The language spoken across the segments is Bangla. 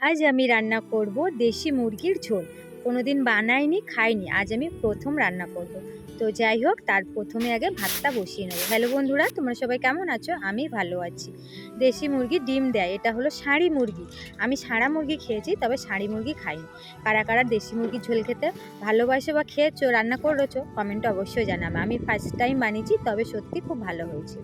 আজ আমি রান্না করব দেশি মুরগির ঝোল। কোনোদিন বানাইনি, খাইনি। আজ আমি প্রথম রান্না করব। তো যাই হোক, তার প্রথমে আগে ভাতটা বসিয়ে নেব। হ্যালো বন্ধুরা, তোমরা সবাই কেমন আছো? আমি ভালো আছি। দেশি মুরগি ডিম দেয়, এটা হলো ষাঁড়ি মুরগি। আমি ষাঁড়া মুরগি খেয়েছি, তবে ষাঁড়ি মুরগি খাইনি। কারা কারা দেশি মুরগির ঝোল খেতে ভালোবাসো বা খেয়েছো, রান্না করেছো, কমেন্টে অবশ্যই জানাবে। আমি ফার্স্ট টাইম বানিয়েছি, তবে সত্যি খুব ভালো হয়েছে।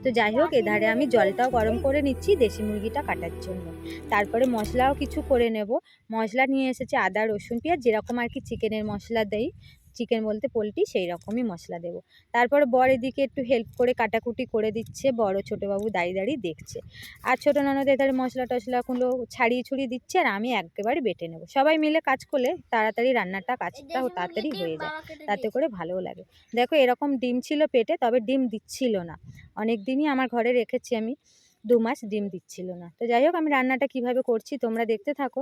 তো যাই হোক, এধারে আমি জলটাও গরম করে নিচ্ছি দেশি মুরগিটা কাটার জন্য। তারপরে মশলাও কিছু করে নেব। মশলা নিয়ে এসেছি আদা, রসুন, পেঁয়াজ, যেরকম আর কি চিকেনের মশলা দেই, চিকেন বলতে পোলট্রি, সেই রকমই মশলা দেব। তারপরে বর এদিকে একটু হেল্প করে কাটাকুটি করে দিচ্ছে, বড় ছোটোবাবু দাঁড়িয়ে দাঁড়িয়ে দেখছে। আর ছোটো ননদ এধারে মশলা টশলাগুলো ছাড়িয়ে ছুড়িয়ে দিচ্ছে, আর আমি একেবারে বেটে নেব। সবাই মিলে কাজ করলে তাড়াতাড়ি রান্নাটা কাজটাও তাড়াতাড়ি হয়ে যায়, তাতে করে ভালোও লাগে। দেখো, এরকম ডিম ছিল পেটে, তবে ডিম দিচ্ছিল না। অনেক দিনই আমার ঘরে রেখেছি আমি, 2 মাস ডিম দিচ্ছিল না। তো যাই হোক, আমি রান্নাটা কিভাবে করছি তোমরা দেখতে থাকো।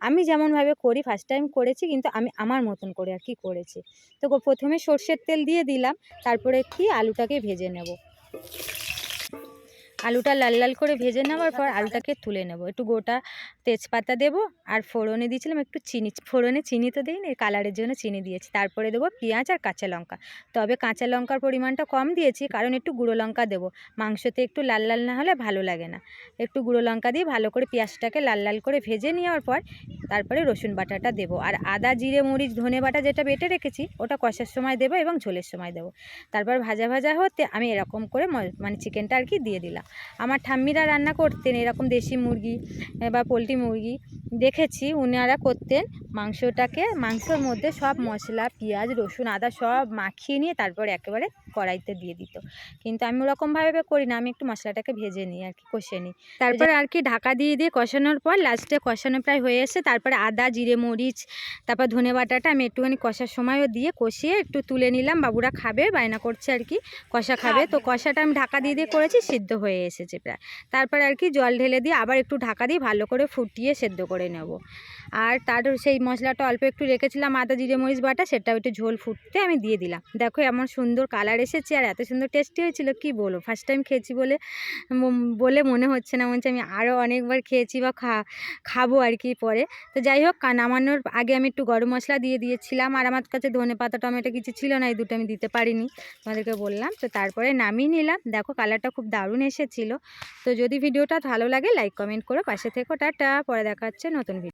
আমি যেমনভাবে করি, ফার্স্ট টাইম করেছি, কিন্তু আমি আমার মতন করে আর কি করেছি। তো প্রথমে সর্ষের তেল দিয়ে দিলাম, তারপরে কি আলুটাকে ভেজে নেব। আলুটা লাল লাল করে ভেজে নেওয়ার পর আলুটাকে তুলে নেব। একটু গোটা তেজপাতা দেব, আর ফোড়নে দিয়েছিলাম একটু চিনি। ফোড়নে চিনি তো দিইনি, কালারের জন্য চিনি দিয়েছি। তারপরে দেবো পেঁয়াজ আর কাঁচা লঙ্কা। তবে কাঁচা লঙ্কার পরিমাণটা কম দিয়েছি, কারণ একটু গুঁড়ো লঙ্কা দেবো। মাংসতে একটু লাল লাল না হলে ভালো লাগে না। একটু গুঁড়ো লঙ্কা দিয়ে ভালো করে পেঁয়াজটাকে লাল লাল করে ভেজে নেওয়ার পর তারপরে রসুন বাটাটা দেবো। আর আদা, জিরে, মরিচ, ধনে বাটা যেটা বেটে রেখেছি, ওটা কষার সময় দেবো এবং ঝোলের সময় দেবো। তারপর ভাজা ভাজা হতে আমি এরকম করে মানে চিকেনটা আর কি দিয়ে দিলাম। আমার ঠাম্মিরা রান্না করতেন এরকম দেশি মুরগি বা পোলট্রি মুরগি, দেখেছি উনারা করতেন। মাংসর মধ্যে সব মশলা, পেঁয়াজ, রসুন, আদা সব মাখিয়ে নিয়ে তারপরে একেবারে কড়াইতে দিয়ে দিত। কিন্তু আমি ওরকমভাবে করি না, আমি একটু মশলাটাকে ভেজে নিই আর কি, কষে নিই। তারপরে আর কি ঢাকা দিয়ে দিয়ে কষানোর পর লাস্টে কষানো প্রায় হয়ে এসে তারপরে আদা, জিরে, মরিচ, তারপর ধনে বাটাটা আমি একটুখানি কষার সময়ও দিয়ে কষিয়ে একটু তুলে নিলাম। বাবুরা খাবে, বায়না করছে আর কি, কষা খাবে। তো কষাটা আমি ঢাকা দিয়ে দিয়ে করেছি, সিদ্ধ হয়ে এসেছে প্রায়। তারপরে আর কি জল ঢেলে দিয়ে আবার একটু ঢাকা দিয়ে ভালো করে ফুটিয়ে সেদ্ধ করে নেব। আর তার সেই মশলাটা অল্প একটু রেখেছিলাম, আদা, জিরে, মরিচ বাটা, সেটাও একটু ঝোল ফুটতে আমি দিয়ে দিলাম। দেখো এমন সুন্দর কালার এসেছে, আর এত সুন্দর টেস্টি হয়েছিল কি বলবো। ফার্স্ট টাইম খেয়েছি বলে মনে হচ্ছে না, মনে হচ্ছে আমি আরও অনেকবার খেয়েছি বা খাবো আর কি পরে। তো যাই হোক, নামানোর আগে আমি একটু গরম মশলা দিয়ে দিয়েছিলাম, আর আমার কাছে ধনে পাতা, টমেটো কিছু ছিল না, এই দুটো আমি দিতে পারিনি, তোমাদেরকে বললাম। তো তারপরে নামিয়ে নিলাম। দেখো কালারটা খুব দারুণ এসেছিলো। তো যদি ভিডিওটা ভালো লাগে লাইক কমেন্ট করে পাশে থেকো। টাটা, পরে দেখা হচ্ছে নতুন ভিডিও।